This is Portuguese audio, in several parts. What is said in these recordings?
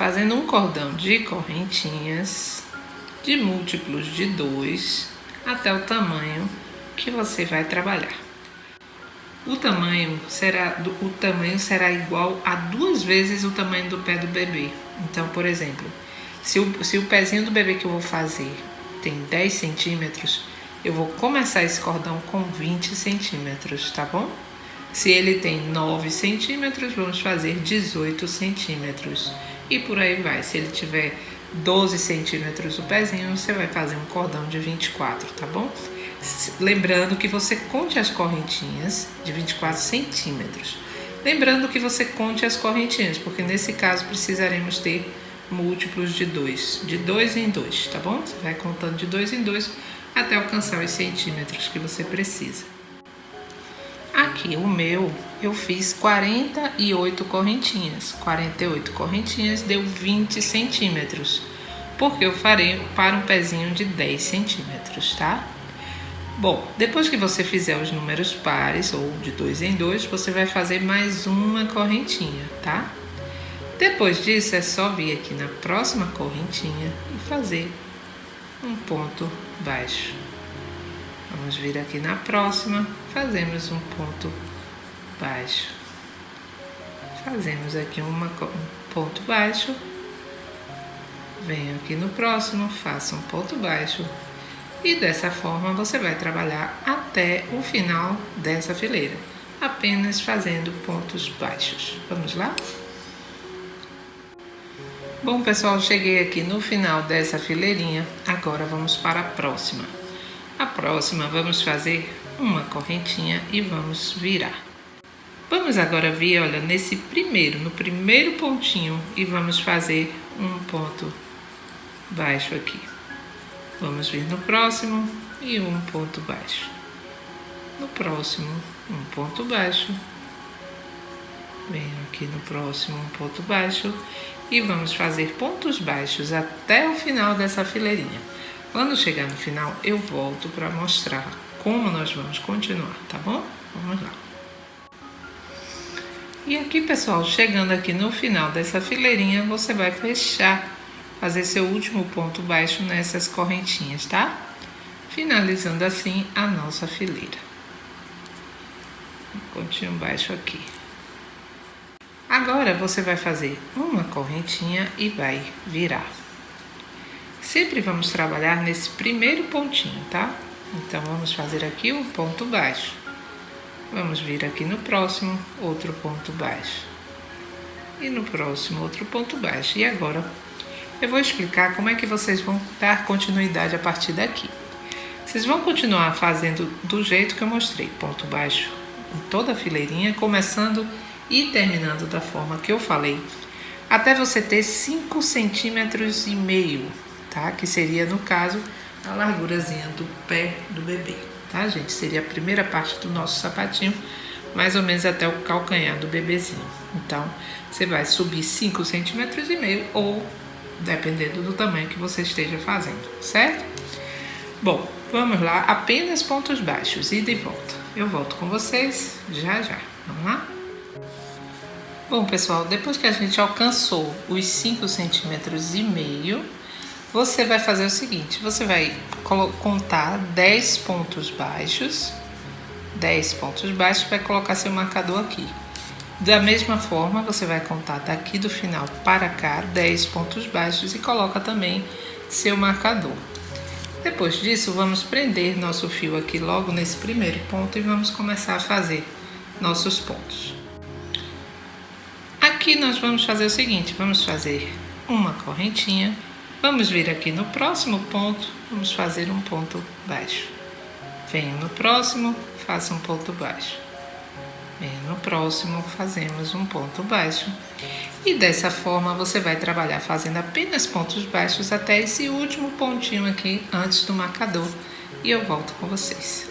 fazendo um cordão de correntinhas de múltiplos de 2 até o tamanho que você vai trabalhar. O tamanho será igual a 2 vezes o tamanho do pé do bebê. Então, por exemplo, se o pezinho do bebê que eu vou fazer tem 10 centímetros, eu vou começar esse cordão com 20 centímetros, tá bom? Se ele tem 9 centímetros, vamos fazer 18 centímetros. E por aí vai. Se ele tiver 12 centímetros o pezinho, você vai fazer um cordão de 24, tá bom? Lembrando que você conte as correntinhas de 24 centímetros. Lembrando que você conte as correntinhas, porque nesse caso precisaremos ter múltiplos de 2 em 2, tá bom? Você vai contando de 2 em 2 até alcançar os centímetros que você precisa. Aqui o meu, eu fiz 48 correntinhas. 48 correntinhas deu 20 centímetros, porque eu farei para um pezinho de 10 centímetros, tá? Bom, depois que você fizer os números pares, ou de 2 em 2, você vai fazer mais uma correntinha, tá? Depois disso, é só vir aqui na próxima correntinha e fazer um ponto baixo. Vamos vir aqui na próxima, fazemos um ponto baixo. Fazemos aqui um ponto baixo. Venho aqui no próximo, faço um ponto baixo. E dessa forma você vai trabalhar até o final dessa fileira, apenas fazendo pontos baixos. Vamos lá? Bom, pessoal, cheguei aqui no final dessa fileirinha. Agora vamos para a próxima. A próxima vamos fazer uma correntinha e vamos virar. Vamos agora vir, olha, no primeiro pontinho, e vamos fazer um ponto baixo aqui. Vamos vir no próximo e um ponto baixo. No próximo, um ponto baixo. Venho aqui no próximo, um ponto baixo. E vamos fazer pontos baixos até o final dessa fileirinha. Quando chegar no final, eu volto para mostrar como nós vamos continuar, tá bom? Vamos lá. E aqui, pessoal, chegando aqui no final dessa fileirinha, você vai fechar, fazer seu último ponto baixo nessas correntinhas, tá? Finalizando assim a nossa fileira. Um pontinho baixo aqui. Agora você vai fazer uma correntinha e vai virar. Sempre vamos trabalhar nesse primeiro pontinho, tá? Então, vamos fazer aqui um ponto baixo. Vamos vir aqui no próximo, outro ponto baixo. E no próximo, outro ponto baixo. E agora, eu vou explicar como é que vocês vão dar continuidade a partir daqui. Vocês vão continuar fazendo do jeito que eu mostrei, ponto baixo em toda a fileirinha, começando e terminando da forma que eu falei, até você ter 5,5 centímetros, tá? Que seria, no caso, a largurazinha do pé do bebê, tá, gente? Seria a primeira parte do nosso sapatinho, mais ou menos até o calcanhar do bebezinho. Então, você vai subir 5,5 centímetros, ou dependendo do tamanho que você esteja fazendo, certo? Bom, vamos lá, apenas pontos baixos, ida e volta. Eu volto com vocês já já, vamos lá? Bom, pessoal, depois que a gente alcançou os 5,5 centímetros, você vai fazer o seguinte, você vai contar 10 pontos baixos, vai colocar seu marcador aqui. Da mesma forma, você vai contar daqui do final para cá 10 pontos baixos e coloca também seu marcador. Depois disso, vamos prender nosso fio aqui logo nesse primeiro ponto e vamos começar a fazer nossos pontos. Aqui nós vamos fazer o seguinte, vamos fazer uma correntinha, vamos vir aqui no próximo ponto, vamos fazer um ponto baixo. Venho no próximo, faço um ponto baixo. Venho no próximo, fazemos um ponto baixo. E dessa forma você vai trabalhar fazendo apenas pontos baixos até esse último pontinho aqui antes do marcador. E eu volto com vocês.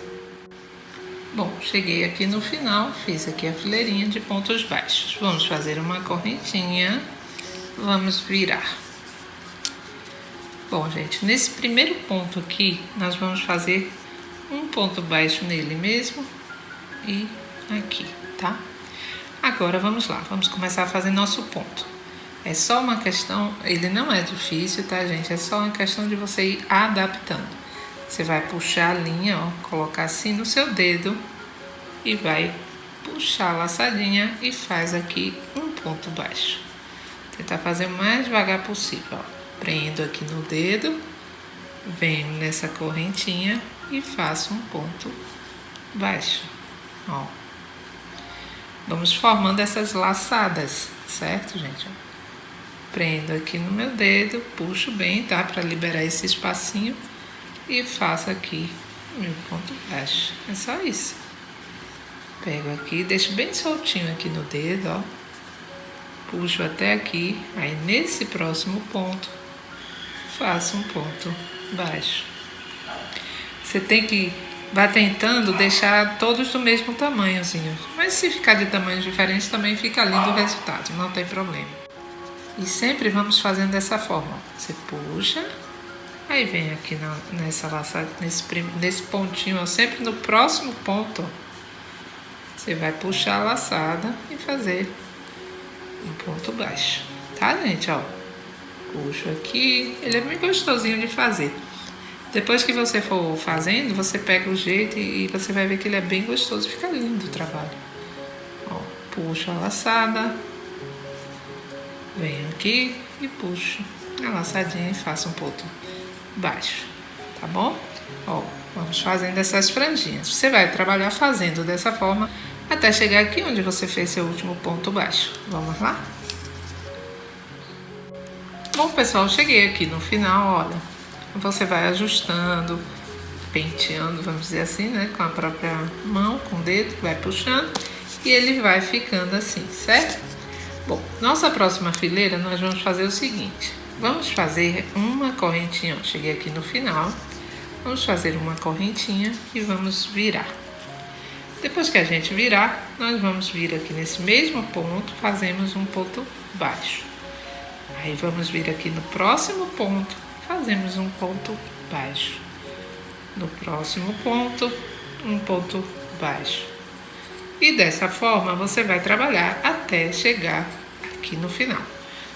Bom, cheguei aqui no final, fiz aqui a fileirinha de pontos baixos. Vamos fazer uma correntinha, vamos virar. Bom, gente, nesse primeiro ponto aqui, nós vamos fazer um ponto baixo nele mesmo e aqui, tá? Agora vamos lá, vamos começar a fazer nosso ponto. É só uma questão, ele não é difícil, tá, gente? É só uma questão de você ir adaptando. Você vai puxar a linha, ó, colocar assim no seu dedo e vai puxar a laçadinha e faz aqui um ponto baixo. Tentar fazer o mais devagar possível, ó. Prendo aqui no dedo, venho nessa correntinha e faço um ponto baixo, ó. Vamos formando essas laçadas, certo, gente? Prendo aqui no meu dedo, puxo bem, tá? Para liberar esse espacinho e faço aqui meu ponto baixo. É só isso. Pego aqui, deixo bem soltinho aqui no dedo, ó. Puxo até aqui, aí nesse próximo ponto, faço um ponto baixo. Você tem que vai tentando deixar todos do mesmo tamanhozinho. Mas se ficar de tamanhos diferentes, também fica lindo o resultado, não tem problema. E sempre vamos fazendo dessa forma. Você puxa, aí vem aqui nessa laçada, nesse pontinho, ó, sempre no próximo ponto, ó, você vai puxar a laçada e fazer um ponto baixo, tá, gente? Ó, puxo aqui, ele é bem gostosinho de fazer. Depois que você for fazendo, você pega o jeito e você vai ver que ele é bem gostoso, fica lindo o trabalho. Ó, puxo a laçada, venho aqui e puxo a laçadinha e faço um ponto baixo, tá bom? Ó, vamos fazendo essas franjinhas. Você vai trabalhar fazendo dessa forma até chegar aqui onde você fez seu último ponto baixo. Vamos lá? Bom, pessoal, cheguei aqui no final, olha. Você vai ajustando, penteando, vamos dizer assim, né? Com a própria mão, com o dedo, vai puxando e ele vai ficando assim, certo? Bom, nossa próxima fileira nós vamos fazer o seguinte. Vamos fazer uma correntinha, ó, cheguei aqui no final. Vamos fazer uma correntinha e vamos virar. Depois que a gente virar, nós vamos vir aqui nesse mesmo ponto, fazemos um ponto baixo. Aí vamos vir aqui no próximo ponto, fazemos um ponto baixo. No próximo ponto, um ponto baixo. E dessa forma você vai trabalhar até chegar aqui no final.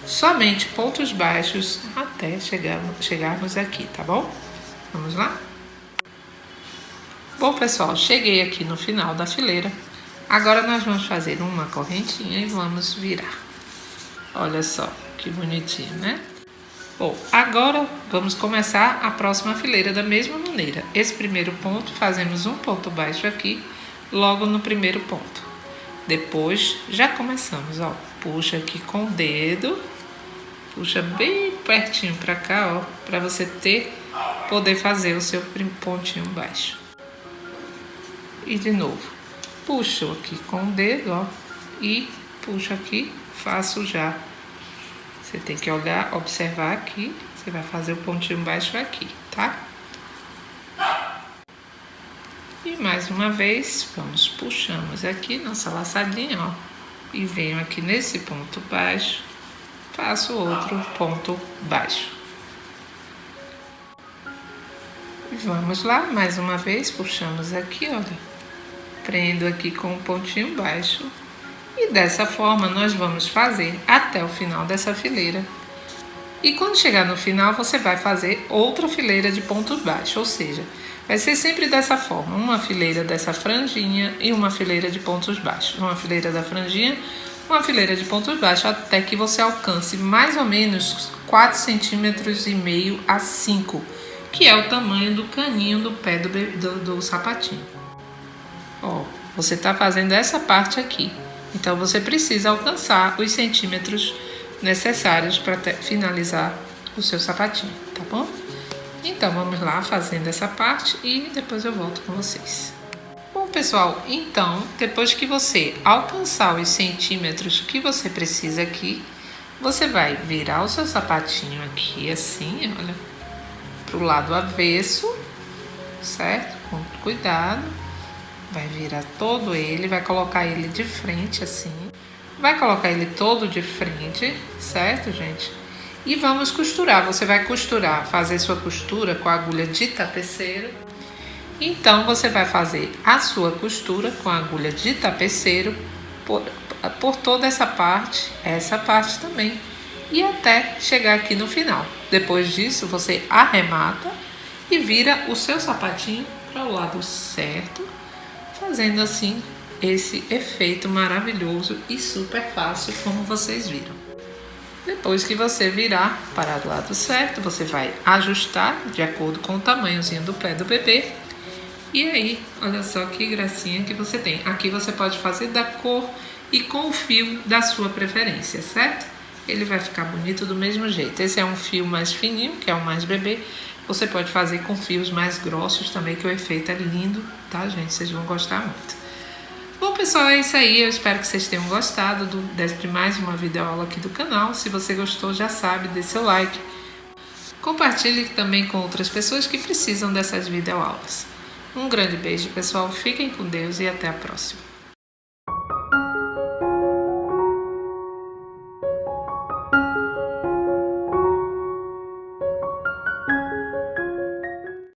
Somente pontos baixos até chegarmos aqui, tá bom? Vamos lá? Bom, pessoal, cheguei aqui no final da fileira. Agora nós vamos fazer uma correntinha e vamos virar. Olha só que bonitinho, né? Bom, agora vamos começar a próxima fileira da mesma maneira. Esse primeiro ponto, fazemos um ponto baixo aqui, logo no primeiro ponto. Depois, já começamos, ó. Puxa aqui com o dedo, puxa bem pertinho pra cá, ó, pra você poder fazer o seu pontinho baixo. E de novo, puxo aqui com o dedo, ó, e puxo aqui, faço já. Você tem que olhar, observar aqui, você vai fazer o pontinho baixo aqui, tá? E mais uma vez, puxamos aqui nossa laçadinha, ó, e venho aqui nesse ponto baixo, faço outro ponto baixo. E vamos lá, mais uma vez, puxamos aqui, olha. Prendo aqui com um pontinho baixo e dessa forma nós vamos fazer até o final dessa fileira. E quando chegar no final você vai fazer outra fileira de pontos baixos, ou seja, vai ser sempre dessa forma, uma fileira dessa franjinha e uma fileira de pontos baixos, uma fileira da franjinha, uma fileira de pontos baixos, até que você alcance mais ou menos 4,5 cm a 5, que é o tamanho do caninho do pé do sapatinho. Ó, você tá fazendo essa parte aqui, então você precisa alcançar os centímetros necessários para finalizar o seu sapatinho, tá bom? Então vamos lá fazendo essa parte e depois eu volto com vocês. Bom, pessoal, então depois que você alcançar os centímetros que você precisa aqui, você vai virar o seu sapatinho aqui assim, olha, pro lado avesso, certo? Com cuidado. Vai virar todo ele, vai colocar ele de frente assim. Vai colocar ele todo de frente, certo, gente? E vamos costurar. Você vai costurar, fazer sua costura com a agulha de tapeceiro. Então, você vai fazer a sua costura com a agulha de tapeceiro por toda essa parte também. e até chegar aqui no final. Depois disso, você arremata e vira o seu sapatinho para o lado certo, fazendo assim esse efeito maravilhoso e super fácil, como vocês viram. Depois que você virar para o lado certo, você vai ajustar de acordo com o tamanhozinho do pé do bebê. E aí, olha só que gracinha que você tem. Aqui você pode fazer da cor e com o fio da sua preferência, certo? Ele vai ficar bonito do mesmo jeito. Esse é um fio mais fininho, que é o mais bebê. Você pode fazer com fios mais grossos também, que o efeito é lindo, tá, gente? Vocês vão gostar muito. Bom, pessoal, é isso aí. Eu espero que vocês tenham gostado de mais uma videoaula aqui do canal. Se você gostou, já sabe, dê seu like. Compartilhe também com outras pessoas que precisam dessas videoaulas. Um grande beijo, pessoal. Fiquem com Deus e até a próxima.